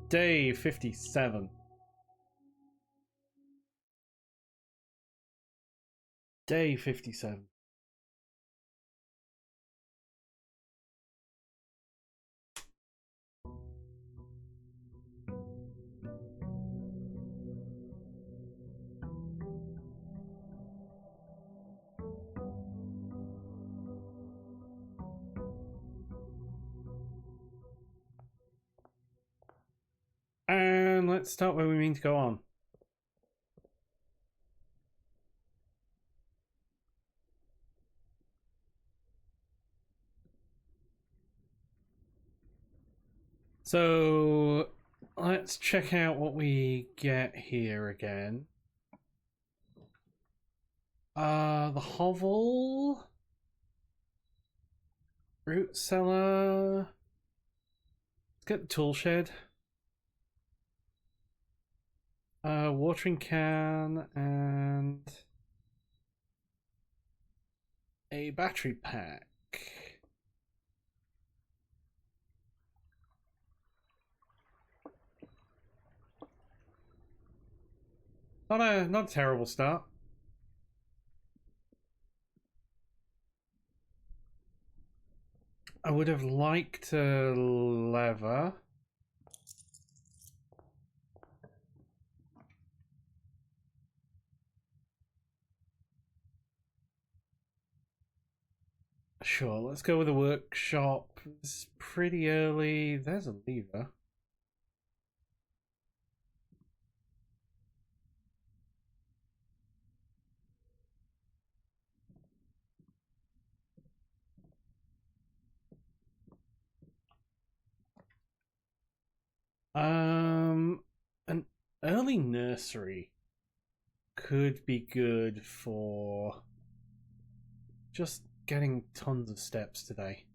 Day 57. Day 57. And let's start where we mean to go on. So let's check out what we get here again. The hovel, root cellar. Let's get the tool shed. Watering can and a battery pack. Not a terrible start. I would have liked a lever. Sure, let's go with the workshop. It's pretty early. There's a lever. An early nursery could be good for just getting tons of steps today.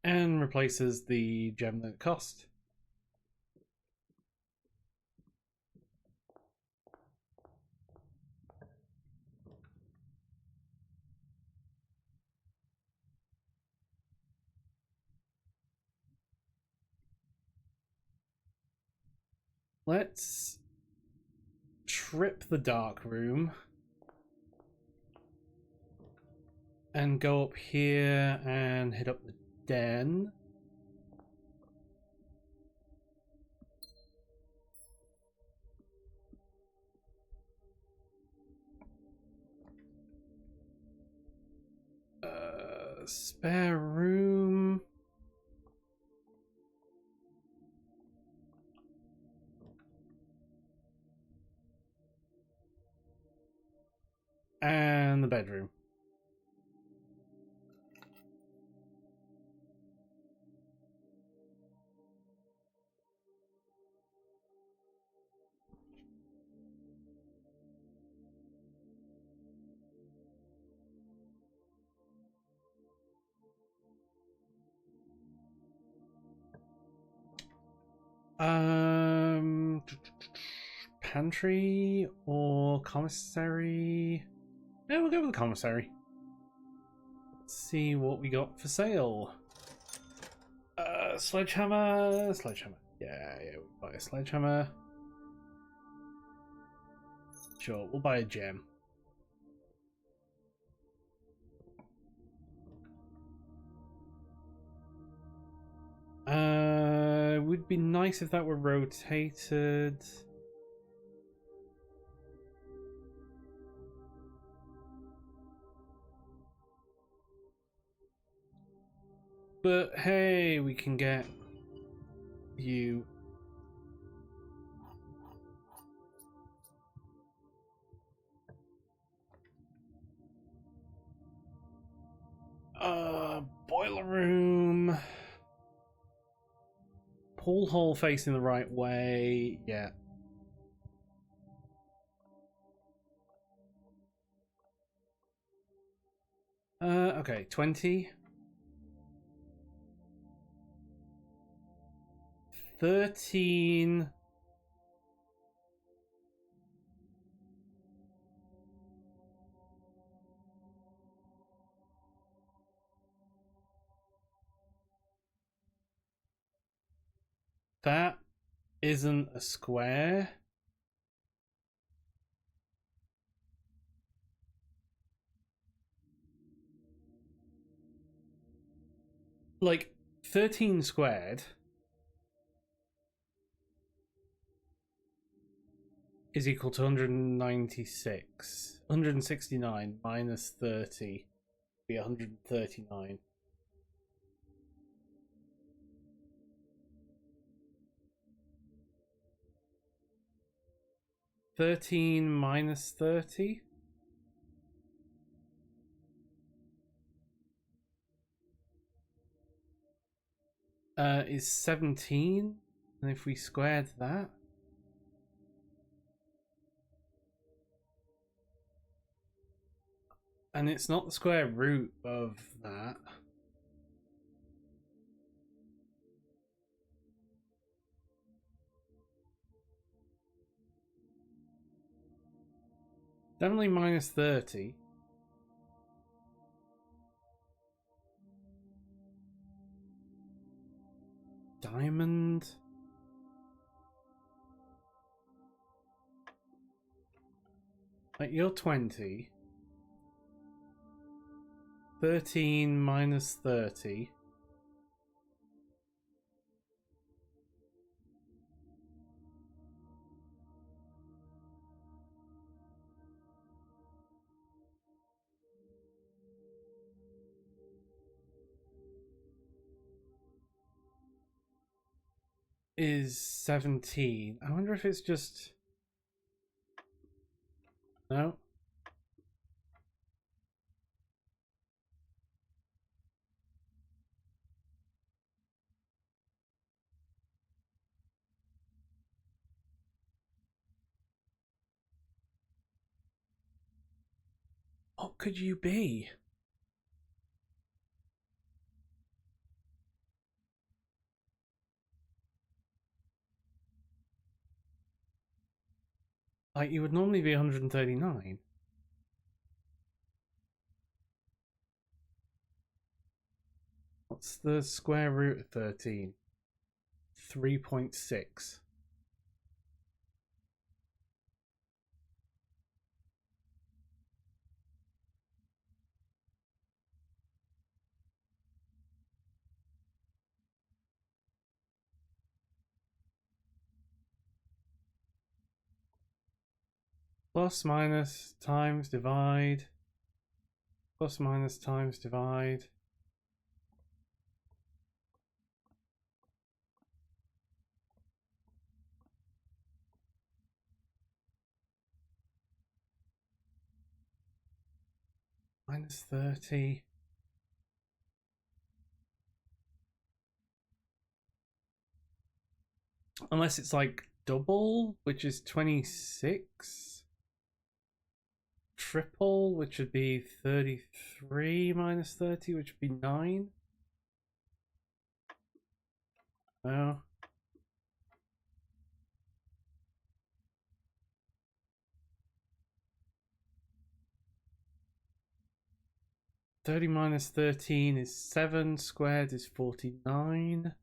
And replaces the gem that it cost. Let's trip the dark room and go up here and hit up the den. Spare room. And the bedroom. Pantry or commissary? Yeah, we'll go with the commissary. Let's see what we got for sale. Sledgehammer. Yeah, we'll buy a sledgehammer. Sure, we'll buy a gem. It would be nice if that were rotated. But hey, we can get you. Boiler room. Pool hole facing the right way. Yeah. Okay, 20. 13. That isn't a square. Like, 13 squared is equal to 196. 169 minus 30 would be 139. $13 minus 30 is 17. And if we squared that, and it's not the square root of that. Definitely minus 30. Diamond. Like, you're 20. 13 minus 30. Is 17. I wonder if it's just... No. What could you be? Like, you would normally be 139. What's the square root of 13? 3.6. Plus, minus, times, divide. Plus, minus, times, divide. Minus 30. Unless it's like double, which is 26. Triple, which would be 33 minus 30, which would be 9. No. $30 minus 13 is 7. Squared is 49.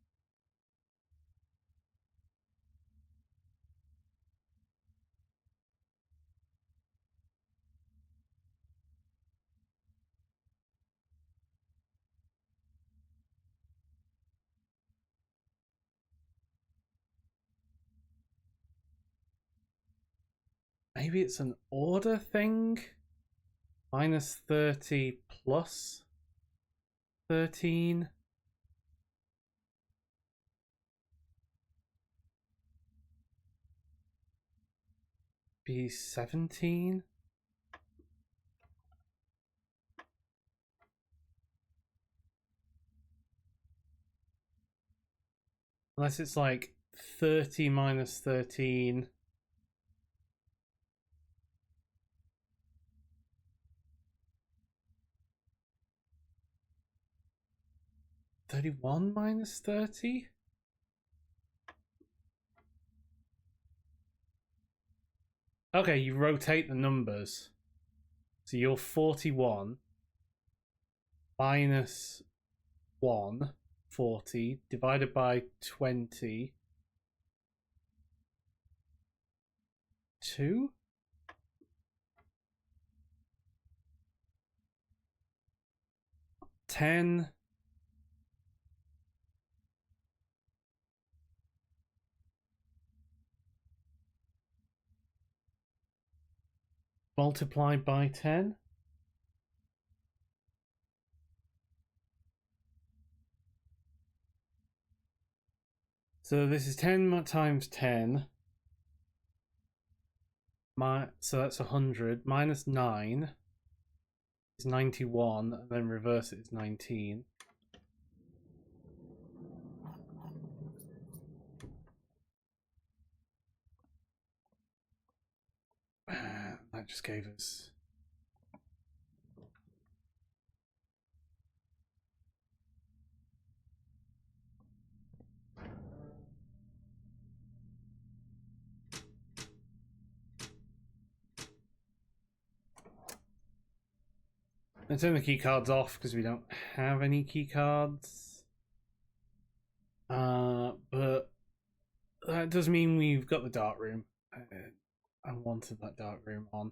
Maybe it's an order thing? Minus 30 plus 13. Be 17. Unless it's like 30 minus 13. $31 minus 30? Okay, you rotate the numbers. So you're 41 minus 1, 40, divided by 20 2. $10. Multiplied by 10. So this is 10 times 10. So that's 100. Minus 9 is 91. And then reverse it is 19. That just gave us... Let's turn the key cards off because we don't have any key cards. But that does mean we've got the dark room. I wanted that dark room on.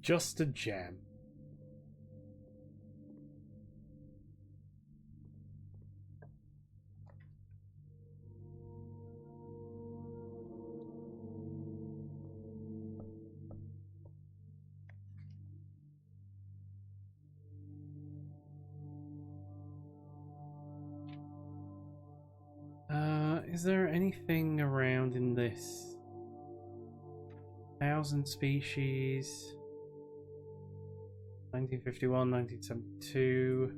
Just a gem. Is there anything around in this? 1,000 species. 1951, 1972.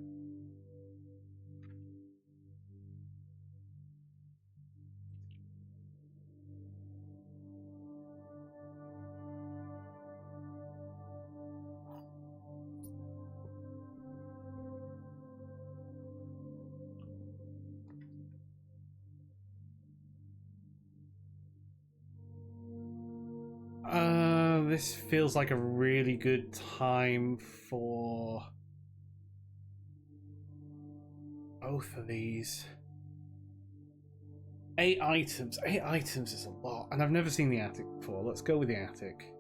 This feels like a really good time for both of these. 8 items. 8 items is a lot, and I've never seen the attic before. Let's go with the attic.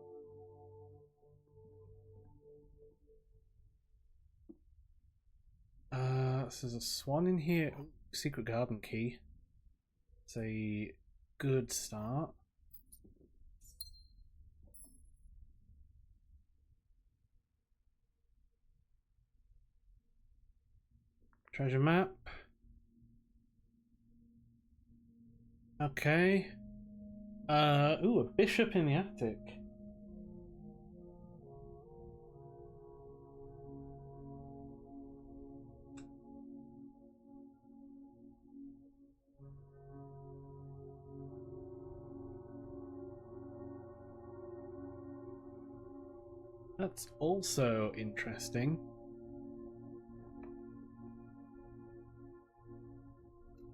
So there's a swan in here. Ooh, secret garden key. It's a good start. Treasure map. Okay. Ooh, a bishop in the attic. That's also interesting.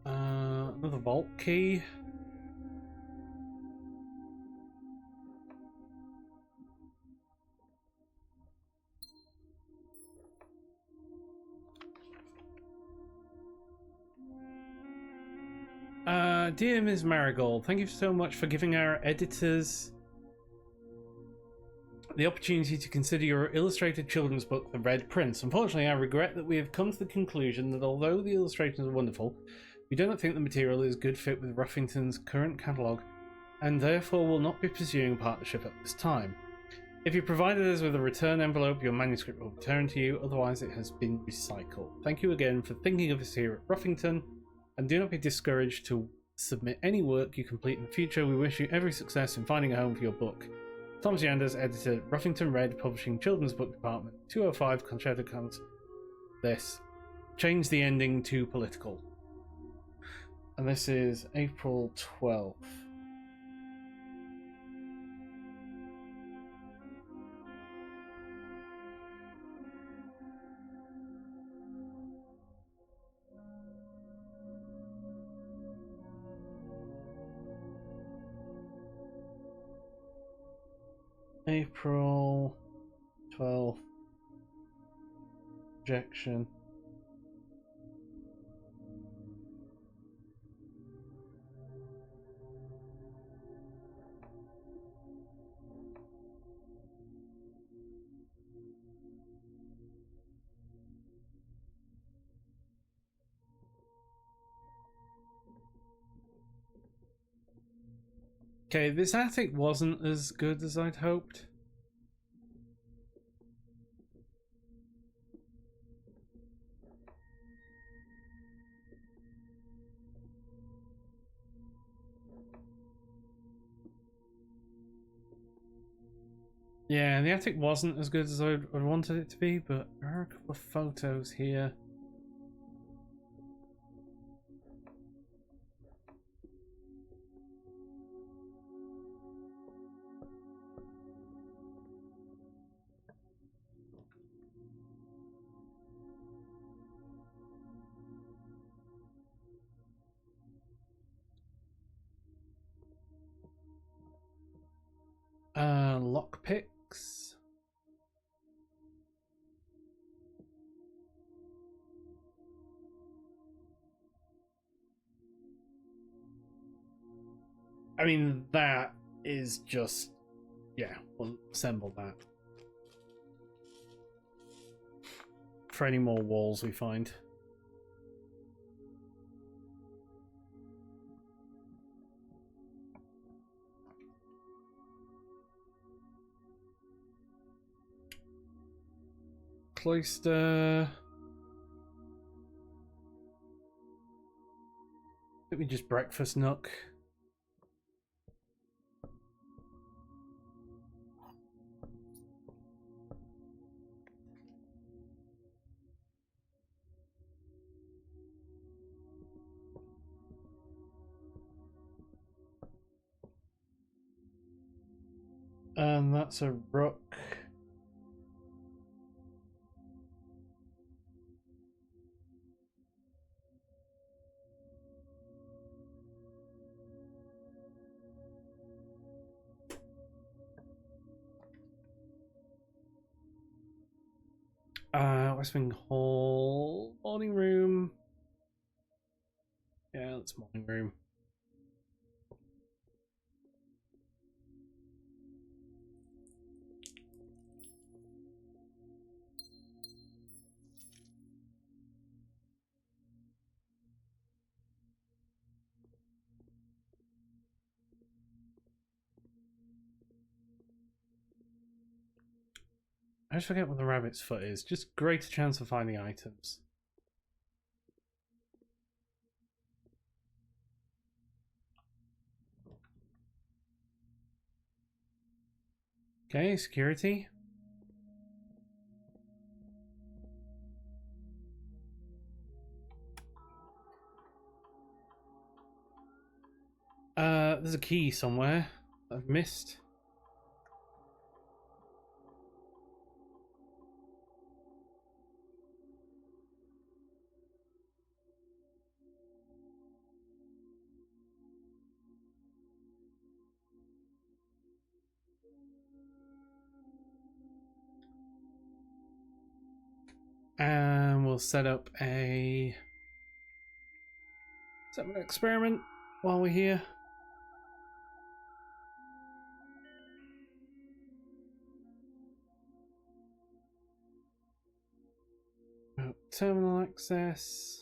Another vault key. Dear Ms. Marigold, thank you so much for giving our editors the opportunity to consider your illustrated children's book, The Red Prince. Unfortunately, I regret that we have come to the conclusion that although the illustrations are wonderful, we do not think the material is a good fit with Ruffington's current catalogue, and therefore will not be pursuing a partnership at this time. If you provided us with a return envelope, your manuscript will return to you, otherwise it has been recycled. Thank you again for thinking of us here at Ruffington, and do not be discouraged to submit any work you complete in the future. We wish you every success in finding a home for your book. Thomas Yanders, editor, Ruffington Red Publishing, Children's Book Department, 205 Concerto Cons. This. Change the ending to political. And this is April 12th. April 12th. Projection. Okay, this attic wasn't as good as I'd hoped. Yeah, the attic wasn't as good as I wanted it to be, but there are a couple of photos here. Lockpicks. I mean, that is just... yeah, we'll assemble that. For any more walls we find. Cloister. Let me just breakfast nook. And that's a rook. West Wing Hall. Morning room. Yeah, that's morning room. I just forget what the rabbit's foot is. Just greater chance of finding items. Okay, security. There's a key somewhere I've missed. And we'll set up an experiment while we're here. Terminal access.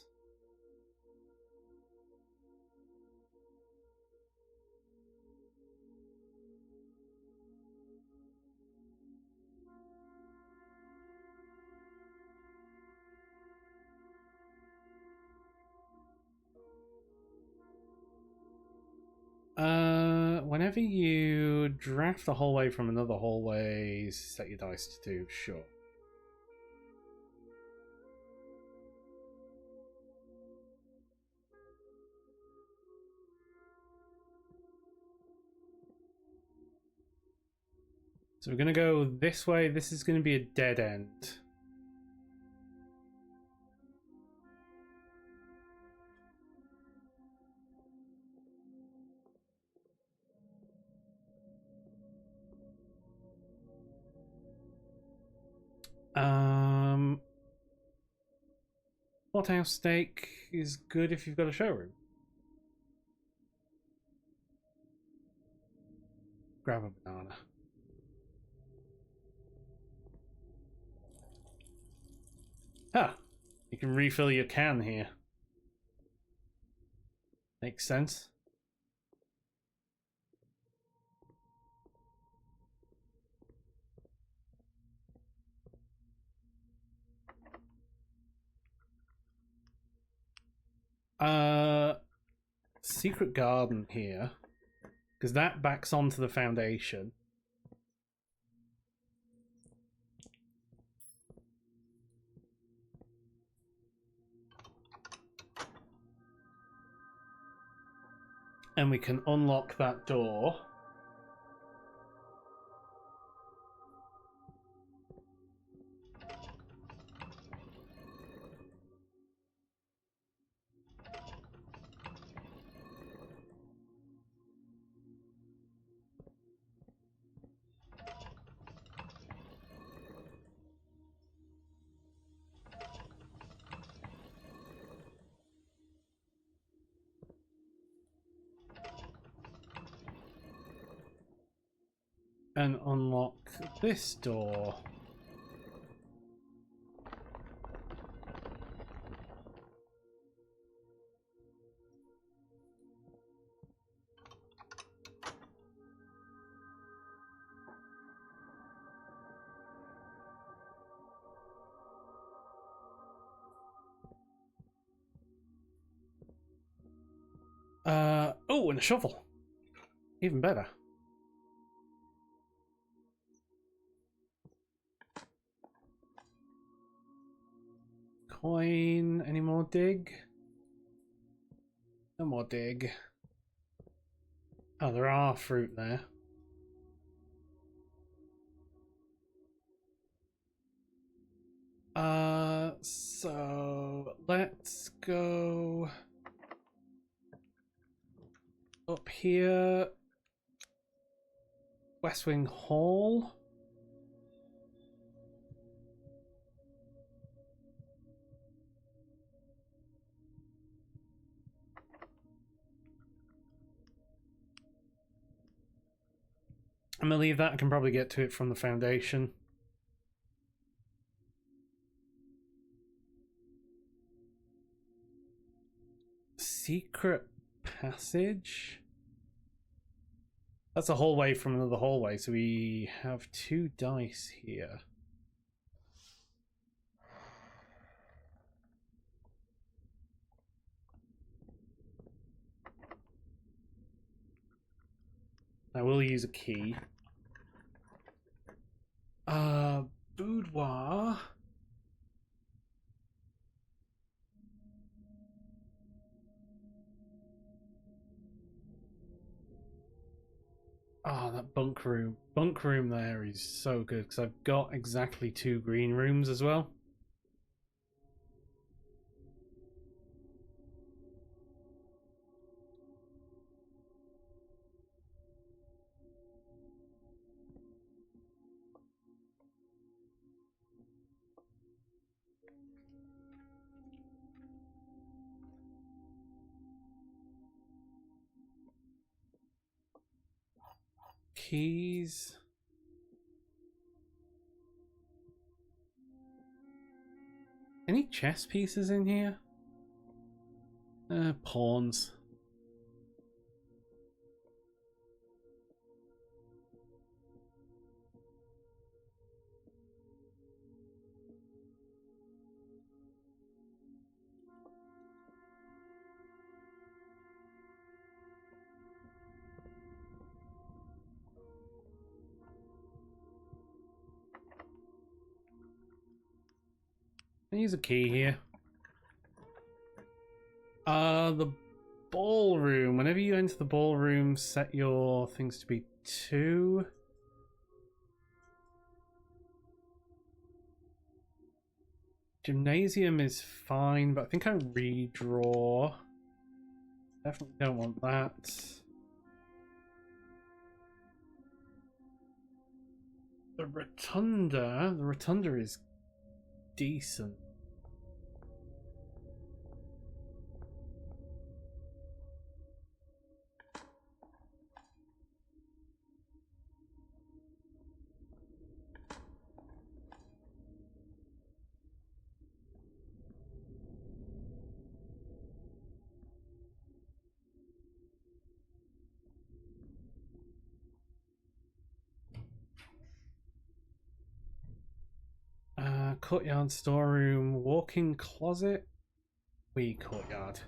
Whenever you draft a hallway from another hallway, set your dice to 2, sure. So we're gonna go this way. This is gonna be a dead end. Pothouse steak is good if you've got a showroom. Grab a banana. Ah, you can refill your can here. Makes sense. Secret garden here, because that backs onto the foundation. And we can unlock that door. And unlock this door. Oh, and a shovel. Even better. Coin. Any more dig? No more dig. Oh, there are fruit there. So let's go up here. West Wing Hall. I'm gonna leave that. I can probably get to it from the foundation. Secret passage? That's a hallway from another hallway, so we have 2 dice here. I will use a key. Boudoir. Oh, that bunk room. Bunk room there is so good because I've got exactly 2 green rooms as well. Keys. Any chess pieces in here? Pawns. I use a key here. The ballroom. Whenever you enter the ballroom, set your things to be 2. Gymnasium is fine, but I think I redraw. Definitely don't want that. The rotunda is decent. Courtyard, storeroom, walk-in closet. Courtyard.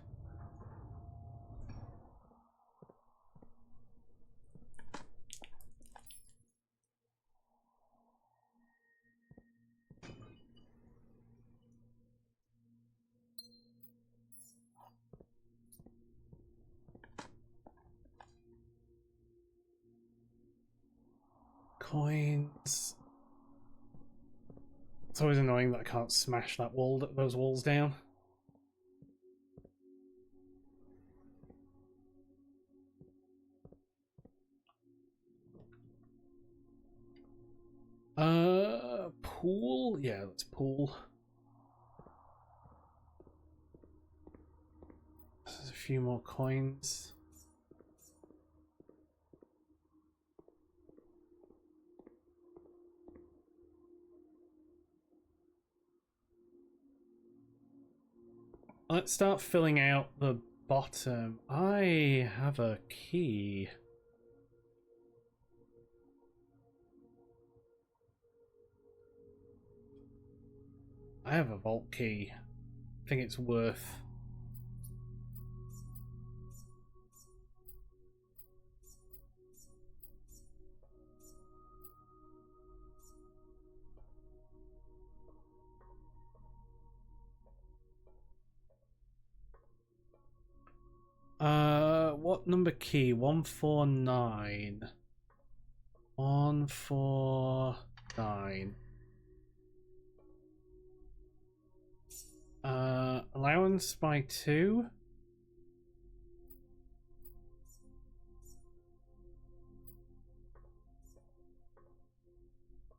Coins. It's always annoying that I can't smash those walls down. Pool? Yeah, let's pool. There's a few more coins. Let's start filling out the bottom. I have a key. I have a vault key. I think it's worth. What number key? 149. 149. Allowance by 2.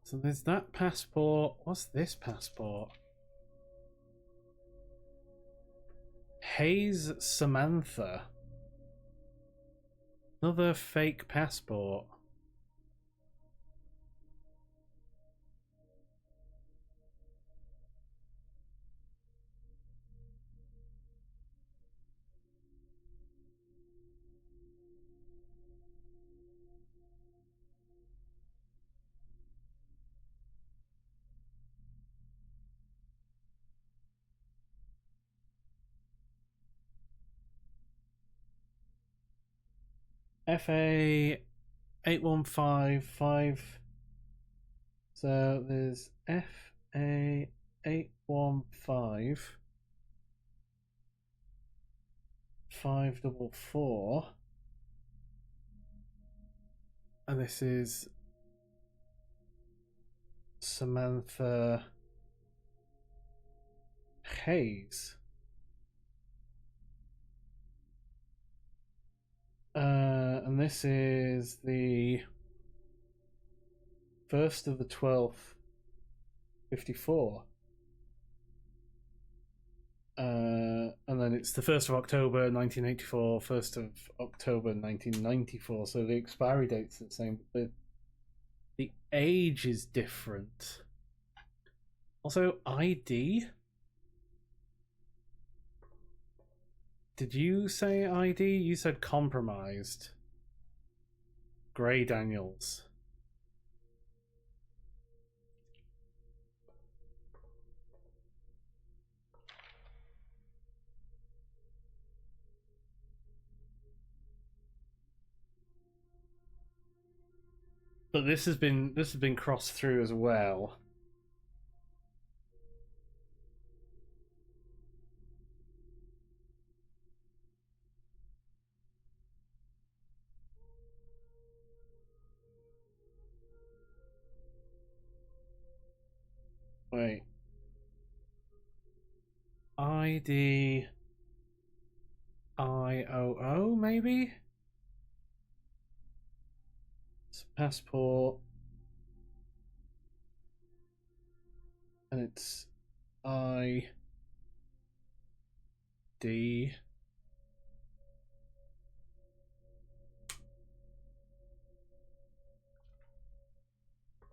So there's that passport. What's this passport? Hayes Samantha. Another fake passport. FA 8155. So there's FA 815 544, and this is Samantha Hayes. And this is the 1st of the 12th, 54. And then it's the 1st of October 1984, 1st of October 1994. So the expiry date's the same, but the age is different. Also, ID. Did you say ID? You said compromised. Gray Daniels. But this has been crossed through as well. Wait. ID IOO maybe? It's a passport. And it's I D.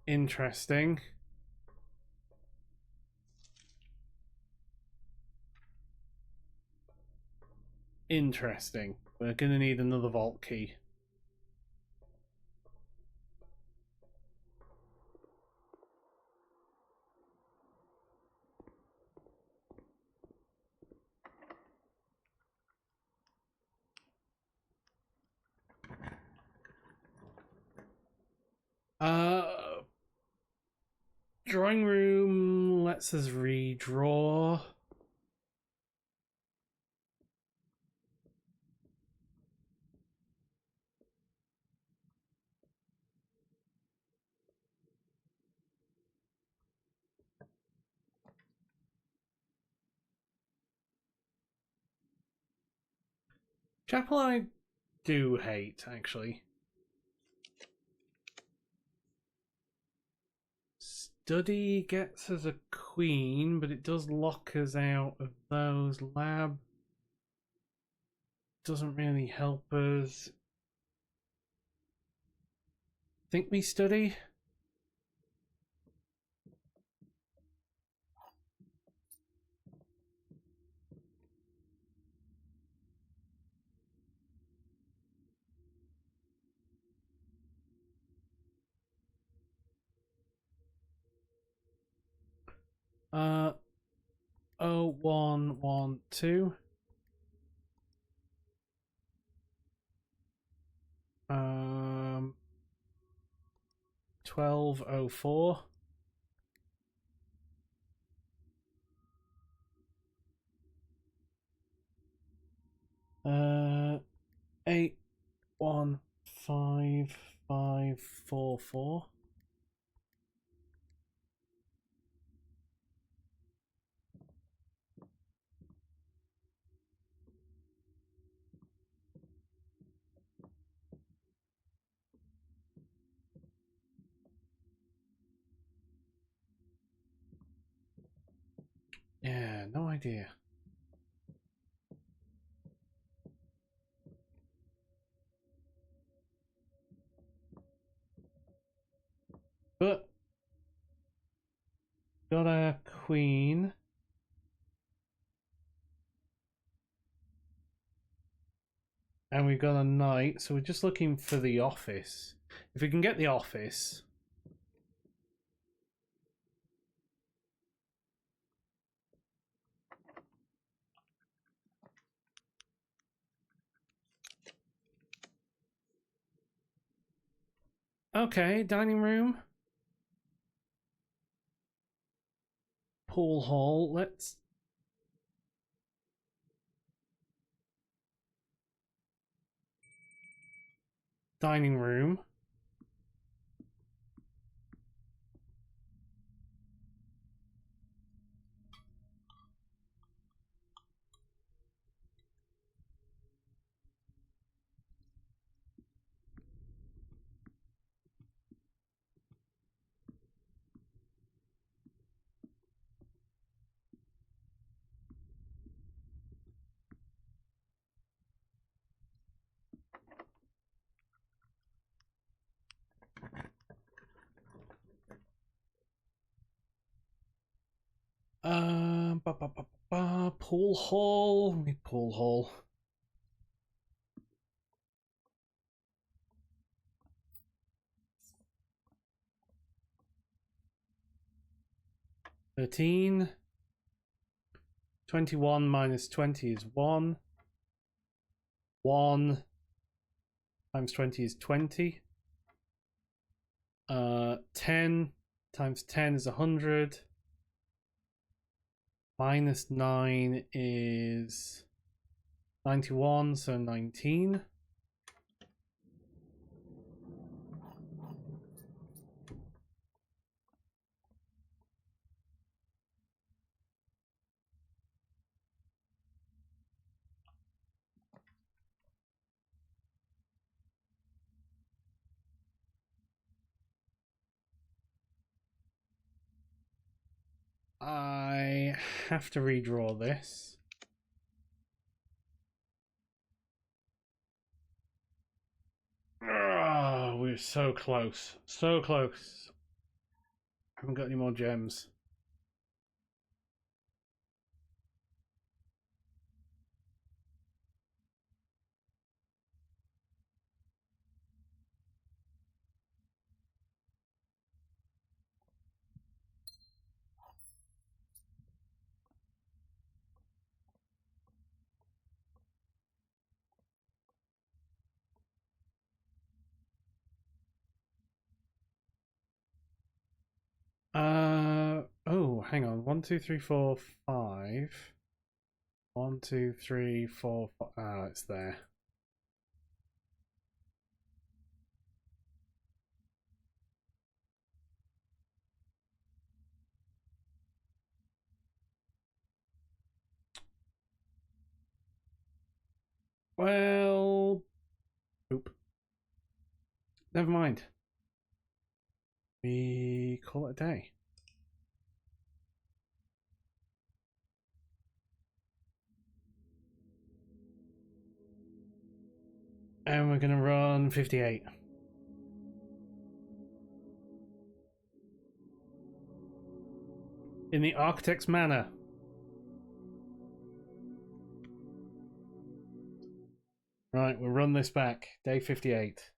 Interesting. Interesting. We're gonna need another vault key. Drawing room lets us redraw. Chapel I do hate, actually. Study gets us a queen, but it does lock us out of those. Lab doesn't really help us. Think we study? Uh, 0112. 1204. 815544. Yeah, no idea. But got a queen. And we've got a knight, so we're just looking for the office. If we can get the office. Okay, dining room. Pool hall. Let's. Dining room. Pool hall. Pool hall. $13. 21 minus 20 is 1. 1 times 20 is 20. 10 times 10 is 100. Minus 9 is 91, so 19. I have to redraw this. Oh, we're so close. So close. Haven't got any more gems. Oh, hang on. 1, 2, 3, 4, 5. 1, 2, 3, 4, 5. Ah, it's there. Well, oop. Never mind. We call it a day. And we're gonna run 58. In the Architect's Manor. Right, we'll run this back. Day 58.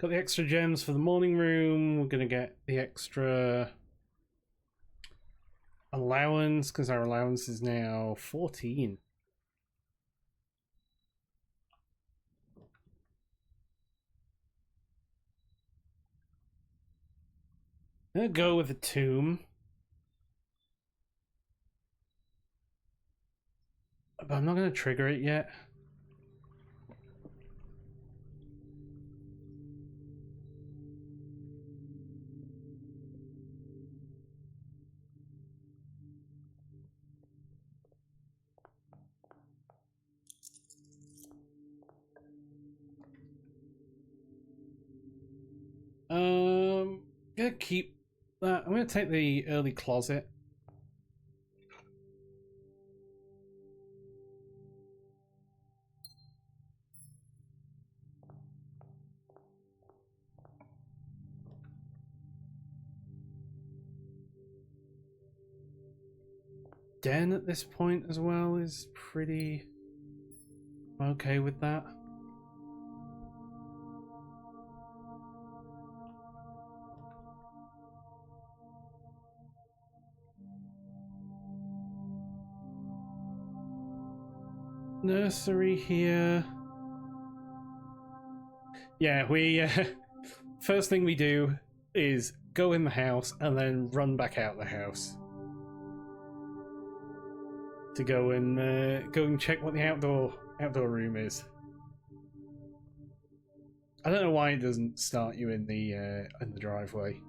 Got the extra gems for the morning room. We're gonna get the extra allowance because our allowance is now 14. I'm gonna go with the tomb. But I'm not gonna trigger it yet. Gonna keep that. I'm gonna take the early closet. Den at this point as well is pretty okay with that. Nursery here. Yeah, we first thing we do is go in the house and then run back out the house to go and check what the outdoor room is. I don't know why it doesn't start you in the driveway.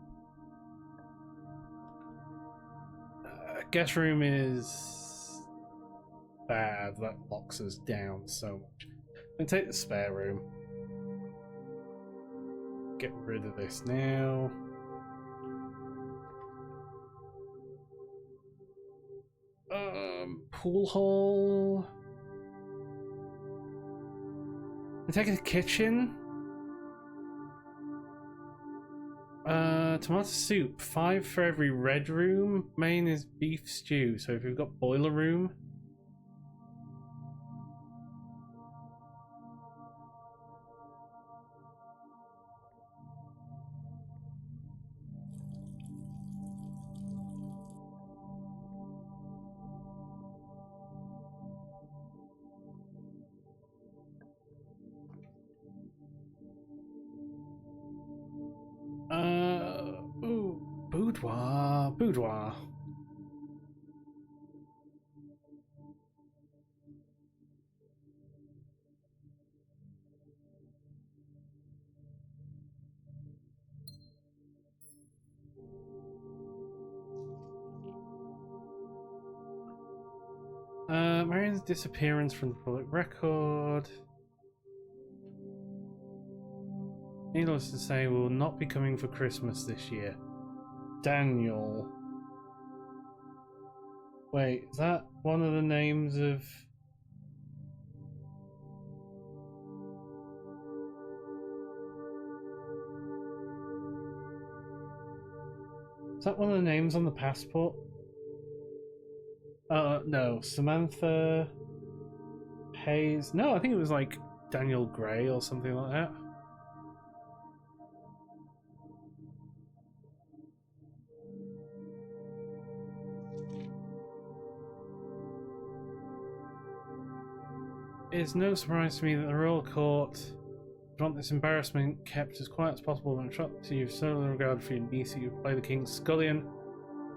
Guest room is bad. That locks us down so much. I'm gonna take the spare room. Get rid of this now. Pool hall. I'm taking the kitchen. Tomato soup. 5 for every red room. Main is beef stew. So if we've got boiler room. Boudoir. Marion's disappearance from the public record. Needless to say, we will not be coming for Christmas this year. Daniel. Wait, is that one of the names of... Is that one of the names on the passport? No. Samantha Hayes. No, I think it was like Daniel Gray or something like that. It's no surprise to me that the royal court want this embarrassment kept as quiet as possible and shocked to you've so little regard for your niece that you play the king's scullion.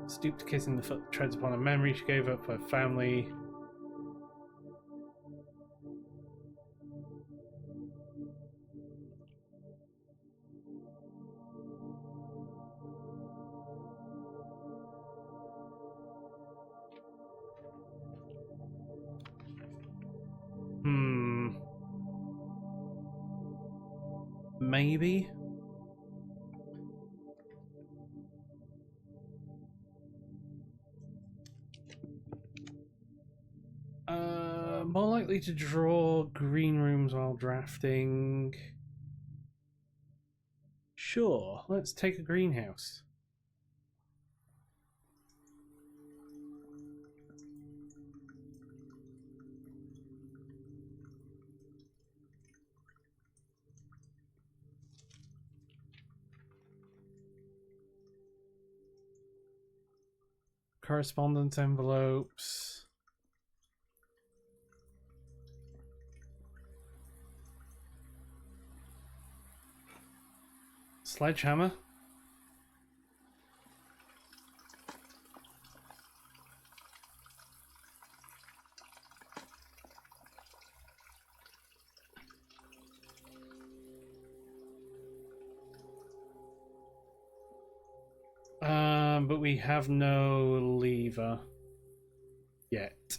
Stooped to kissing the foot that treads upon a memory she gave up her family. Maybe? More likely to draw green rooms while drafting. Sure, let's take a greenhouse. Correspondence envelopes. Sledgehammer. But we have no lever yet.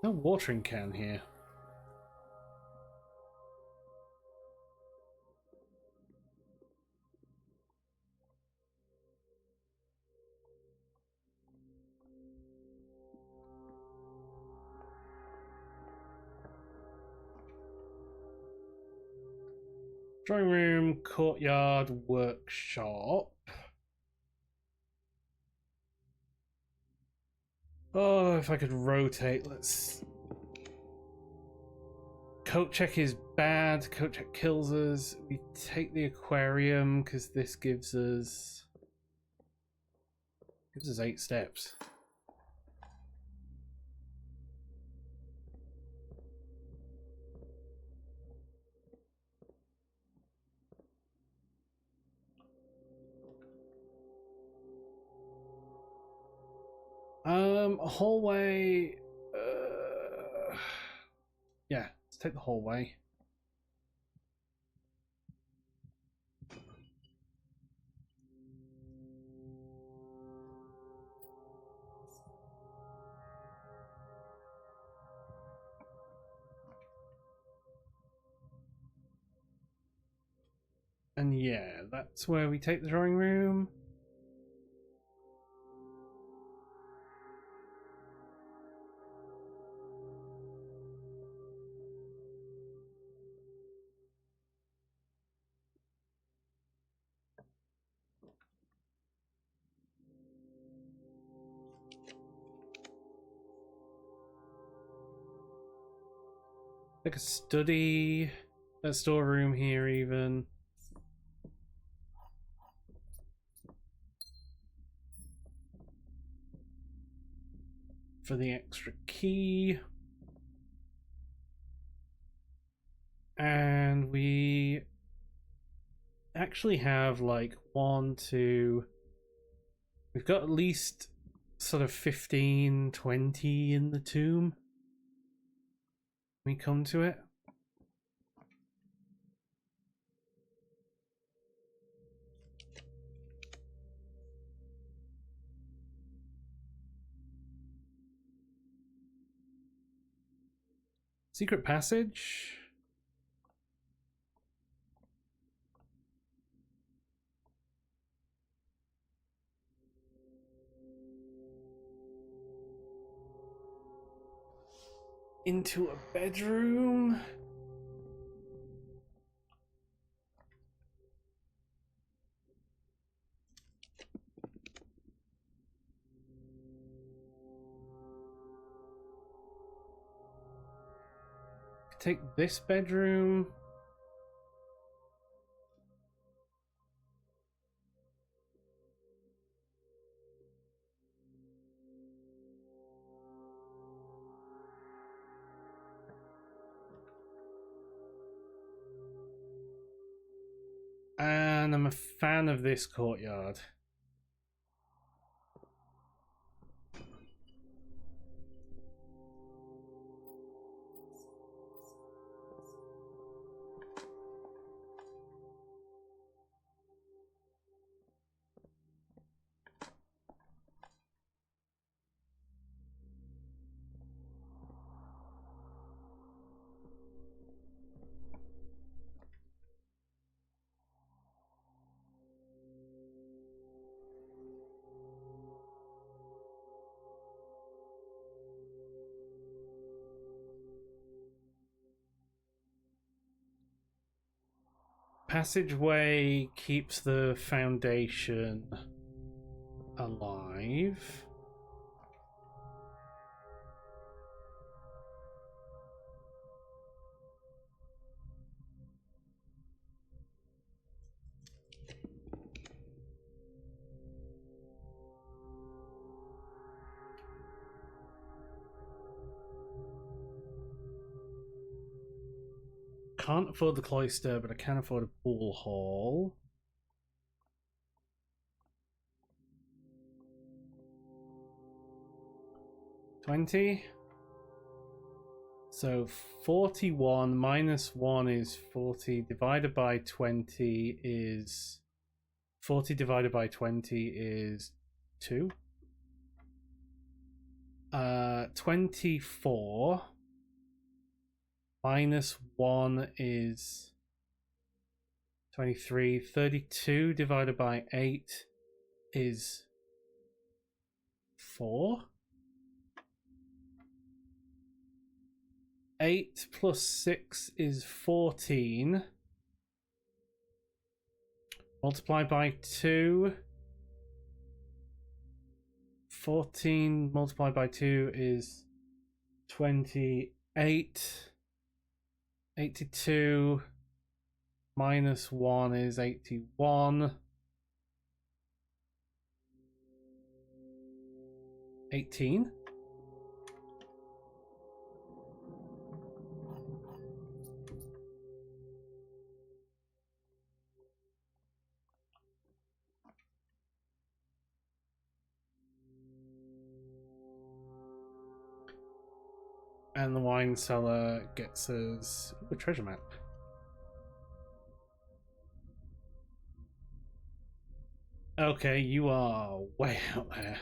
No watering can here. Drawing room, courtyard, workshop. Oh, if I could rotate, let's... Coat check is bad. Coat check kills us. We take the aquarium because this gives us 8 steps. A hallway. Yeah, let's take the hallway. And yeah, that's where we take the drawing room. Like a study, a storeroom here even. For the extra key. And we actually have like 1, 2... We've got at least sort of 15, 20 in the tomb. We come to it. Secret passage. Into a bedroom. Take this bedroom. And I'm a fan of this courtyard. Passageway keeps the foundation alive. Can't afford the cloister, but I can afford a pool hall. $20. So 41 minus 1 is 40. Divided by 20 is... 40 divided by 20 is 2. 24 minus 1 is 23. 32 divided by 8 is 4. 8 plus 6 is 14. Multiplied by 2. 14 multiplied by 2 is 28. 82 minus 1 is 81. 18. And the wine cellar gets us a treasure map. Okay, you are way out there.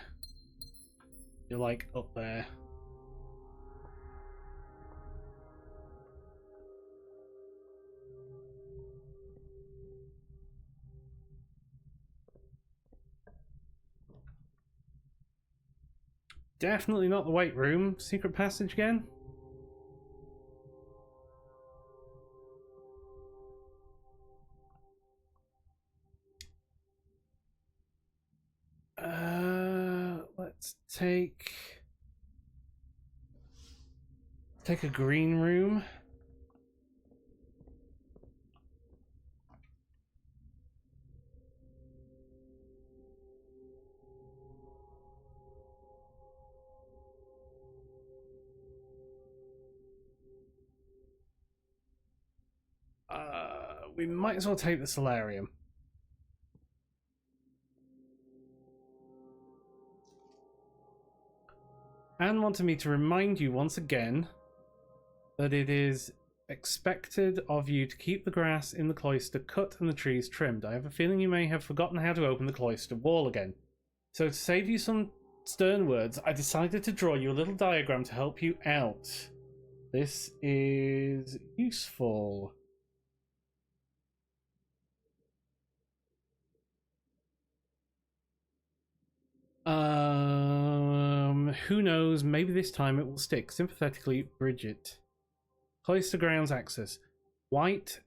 You're like up there. Definitely not the weight room. Secret passage again? Let's take a green room. We might as well take the solarium. Anne wanted me to remind you once again that it is expected of you to keep the grass in the cloister cut and the trees trimmed. I have a feeling you may have forgotten how to open the cloister wall again. So to save you some stern words, I decided to draw you a little diagram to help you out. This is useful. Who knows? Maybe this time it will stick. Sympathetically, Bridget. Cloister grounds access. White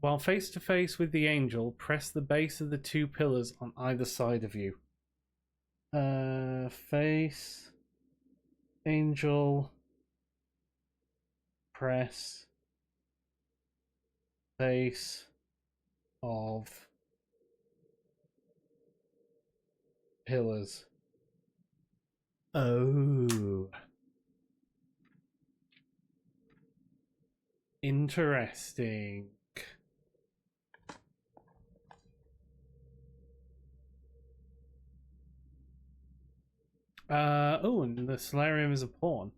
while face to face with the angel, press the base of the two pillars on either side of you. Face, angel, press, base of pillars. Oh. Interesting. Oh, and the solarium is a pawn.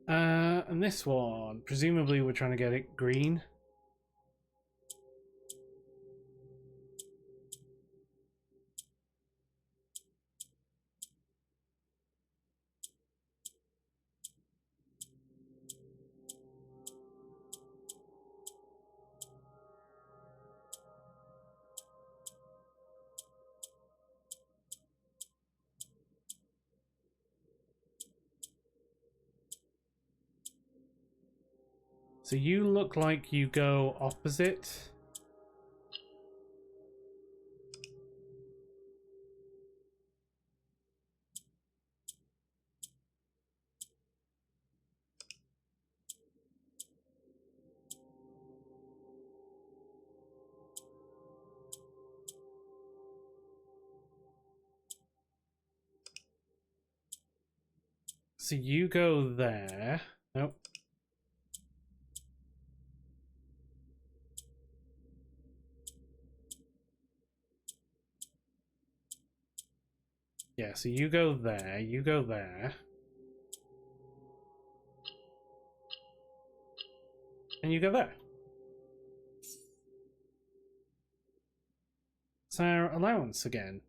And this one, presumably we're trying to get it green. So you look like you go opposite. So you go there. Nope. Yeah, so you go there, you go there. And you go there. It's our allowance again.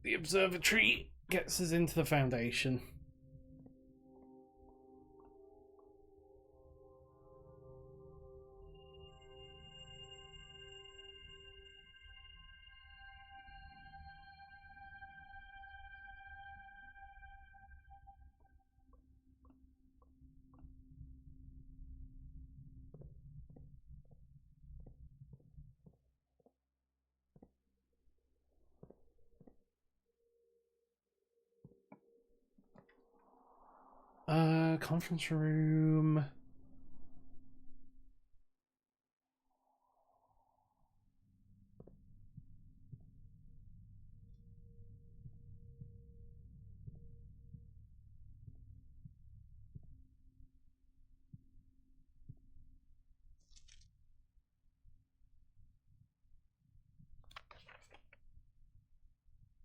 The observatory gets us into the Foundation. Conference room.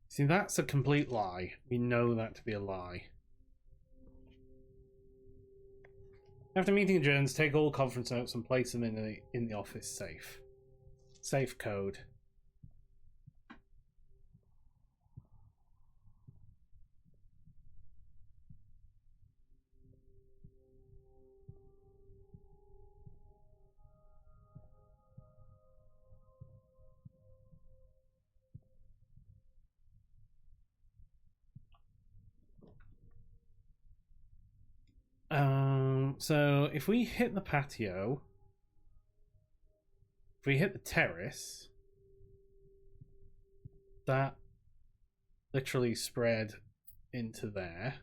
See, that's a complete lie. We know that to be a lie. After meeting adjourns, take all conference notes and place them in the office safe. Safe code. So if we hit the patio, if we hit the terrace, that literally spread into there.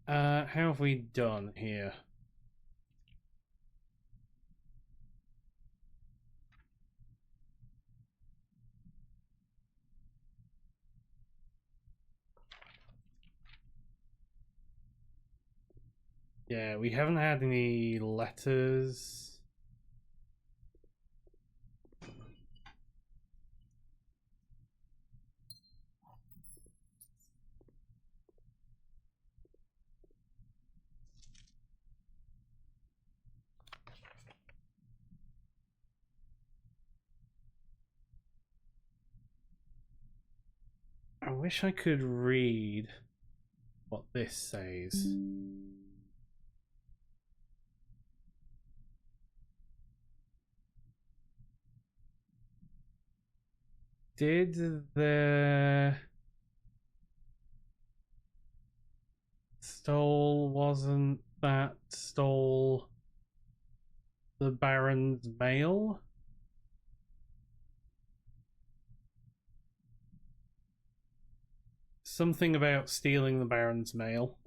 How have we done here? Yeah, we haven't had any letters. I wish I could read what this says. Did the wasn't that stole the Baron's mail? Something about stealing the Baron's mail.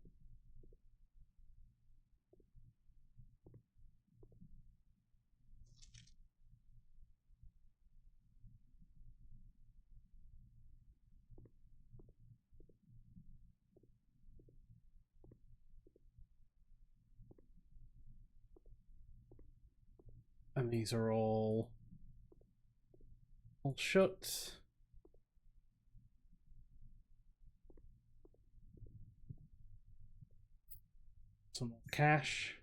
And these are all shut. Some more cash.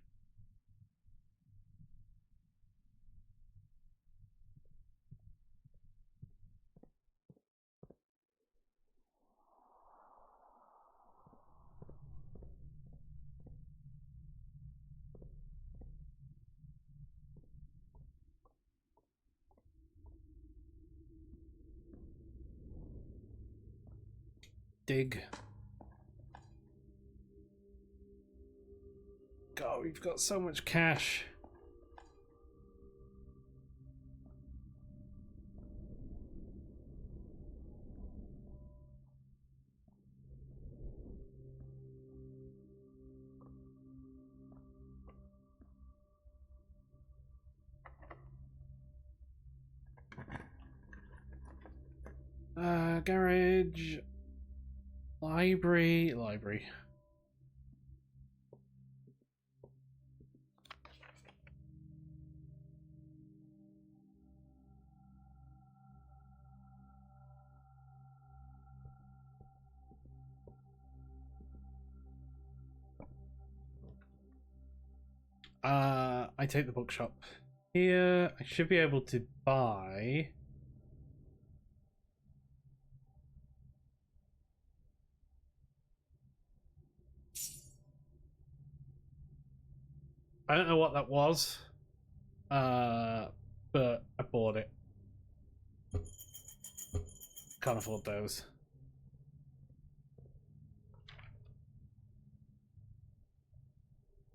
Dig. God, we've got so much cash. Garage. Library. I take the bookshop. Here, I should be able to buy. I don't know what that was, but I bought it. Can't afford those.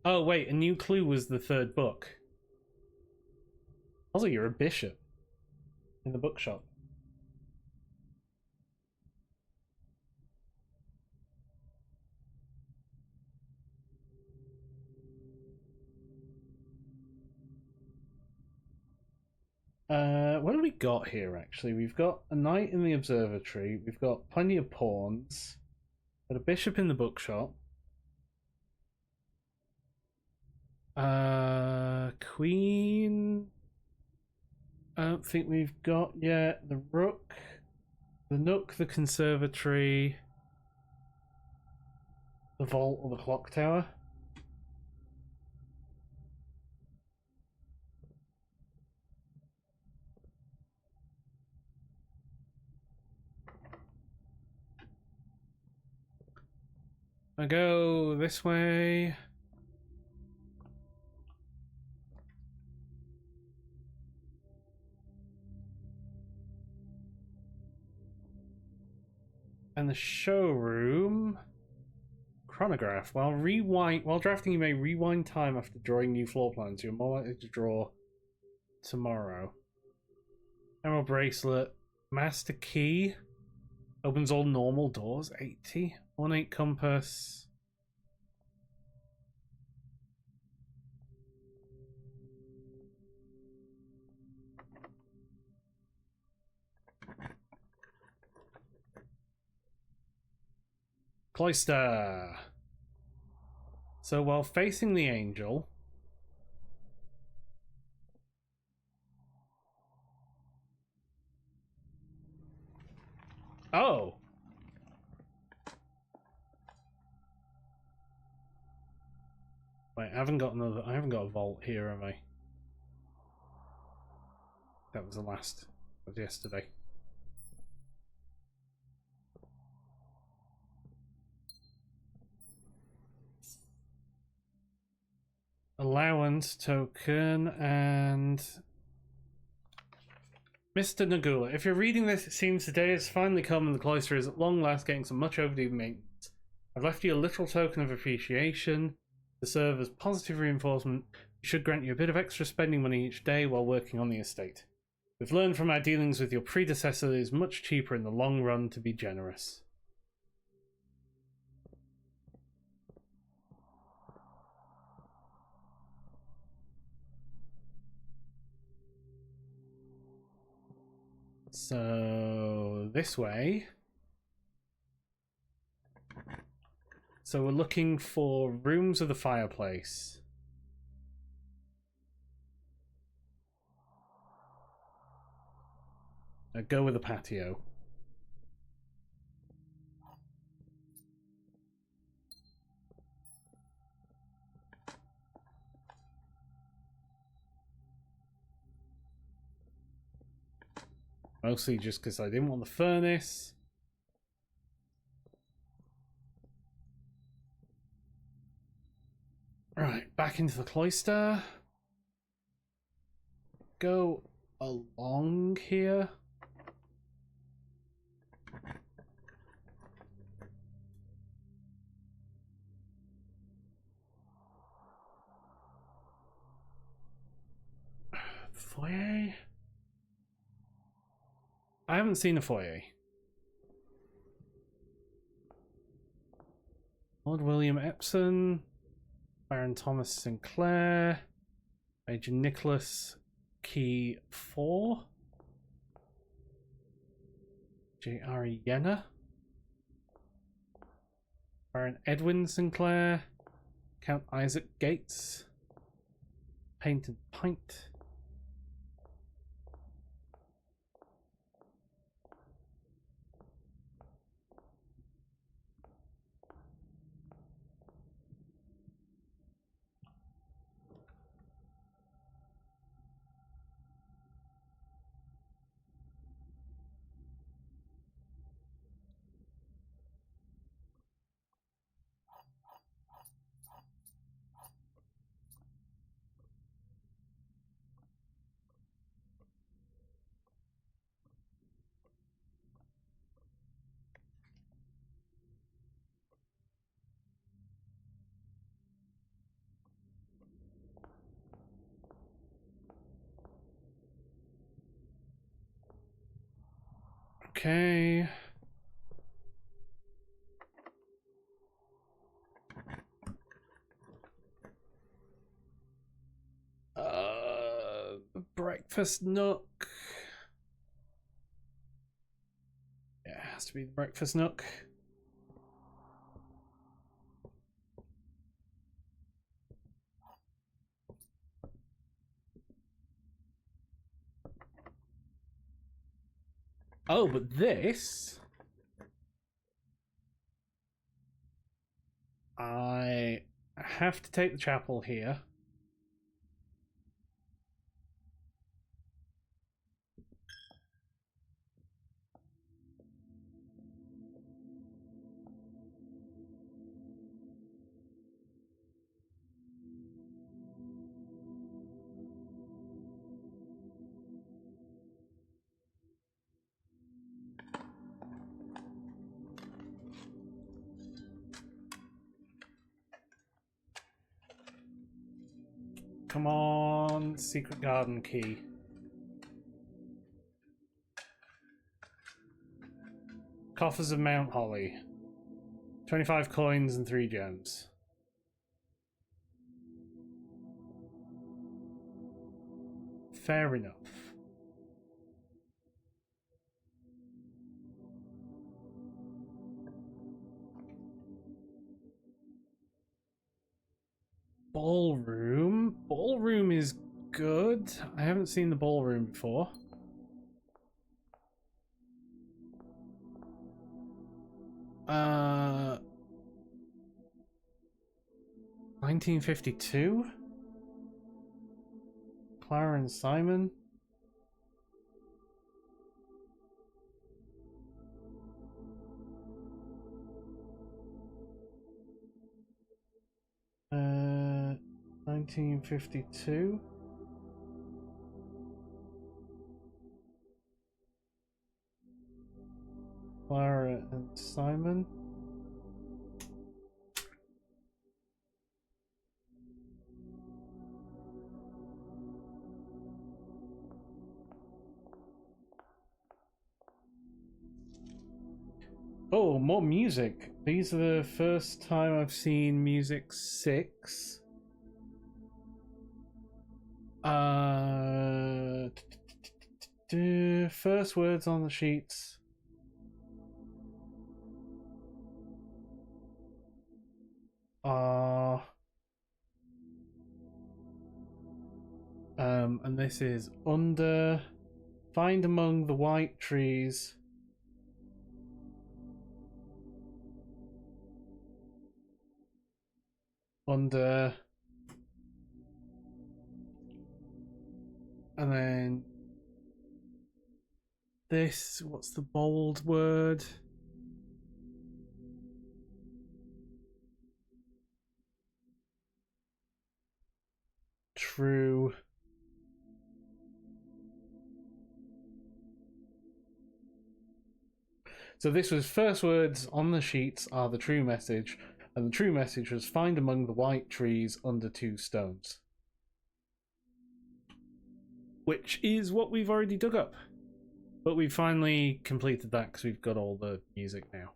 Oh wait, A New Clue was the third book. Also, you're a bishop in the bookshop. What have we got here, actually? We've got a knight in the observatory. We've got plenty of pawns. Got a bishop in the bookshop. Queen. I don't think we've got yet. The rook. The nook, the conservatory. The vault or the clock tower. I go this way. And the showroom. Chronograph. While drafting, you may rewind time after drawing new floor plans. You're more likely to draw tomorrow. Emerald bracelet. Master key. Opens all normal doors. 80. Ornate compass. Cloister. So while facing the angel, oh, wait, I haven't got a vault here, have I? That was the last of yesterday. Allowance token and Mr. Nagula. If you're reading this, it seems the day has finally come and the cloister is at long last getting some much overdue maintenance. I've left you a little token of appreciation to serve as positive reinforcement. It should grant you a bit of extra spending money each day while working on the estate. We've learned from our dealings with your predecessor that it is much cheaper in the long run to be generous. So this way. So we're looking for rooms of the fireplace. Go with the patio. Mostly just because I didn't want the furnace. Right, back into the cloister. Go along here. Foyer? I haven't seen a foyer. Lord William Epson, Baron Thomas Sinclair, Major Nicholas Key 4, J.R. Yenna, Baron Edwin Sinclair, Count Isaac Gates, Painted Pint, okay. Breakfast nook. Yeah, it has to be the breakfast nook. Oh, but this... I have to take the chapel here. Come on, secret garden key. Coffers of Mount Holly. 25 coins and 3 gems. Fair enough. Ballroom. Ballroom is good. I haven't seen the ballroom before. Uh, 1952? Clara and Simon? Uh, 1952? Clara and Simon? Oh, more music. These are the first time I've seen music 6. First words on the sheets. And this is under, find among the white trees. Under, and then this, what's the bold word? True. So this was first words on the sheets are the true message, and the true message was find among the white trees under 2 stones. Which is what we've already dug up. But we finally completed that because we've got all the music now.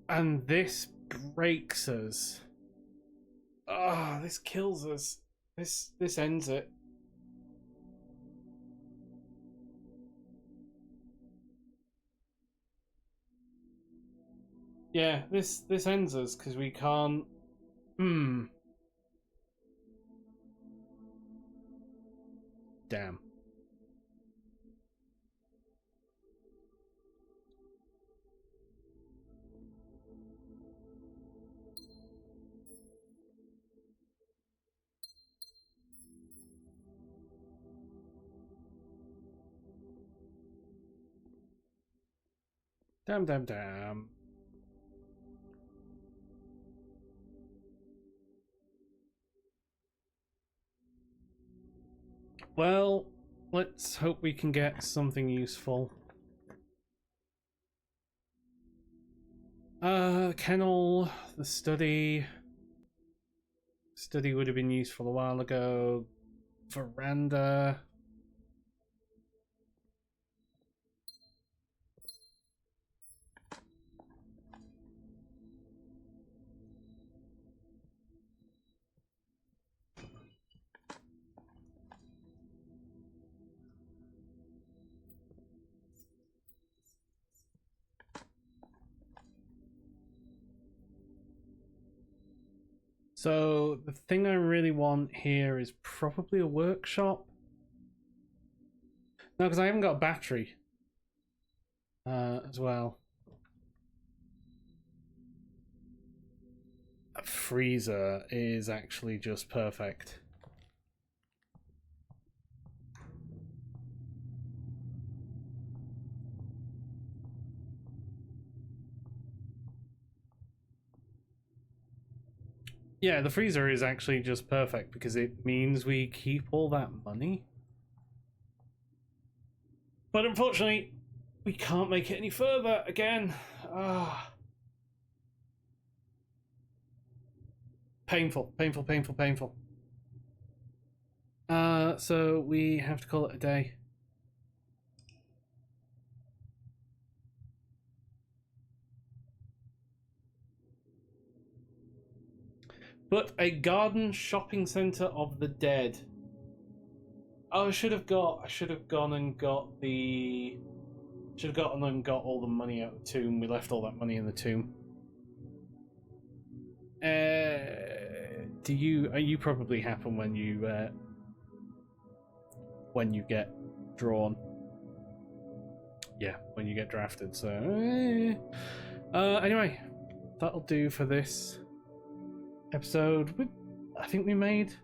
And this breaks us. Ah, this kills us. This ends it. Yeah, this ends us because we can't. Damn. Damn. Well, let's hope we can get something useful. Kennel, the study. Study would have been useful a while ago. Veranda. So the thing I really want here is probably a workshop. No, because I haven't got a battery as well. A freezer is actually just perfect. Yeah, the freezer is actually just perfect because it means we keep all that money. But unfortunately, we can't make it any further again. Painful. So we have to call it a day. But a garden shopping centre of the dead. Oh, I should have gone and got all the money out of the tomb. We left all that money in the tomb. You probably happen when you get drawn. Yeah, when you get drafted. So anyway, that'll do for this episode. I think we made.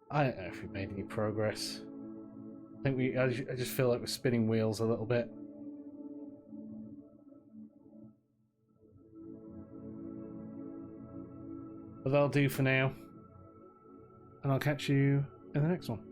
I don't know if we made any progress. I just feel like we're spinning wheels a little bit. But that'll do for now. And I'll catch you in the next one.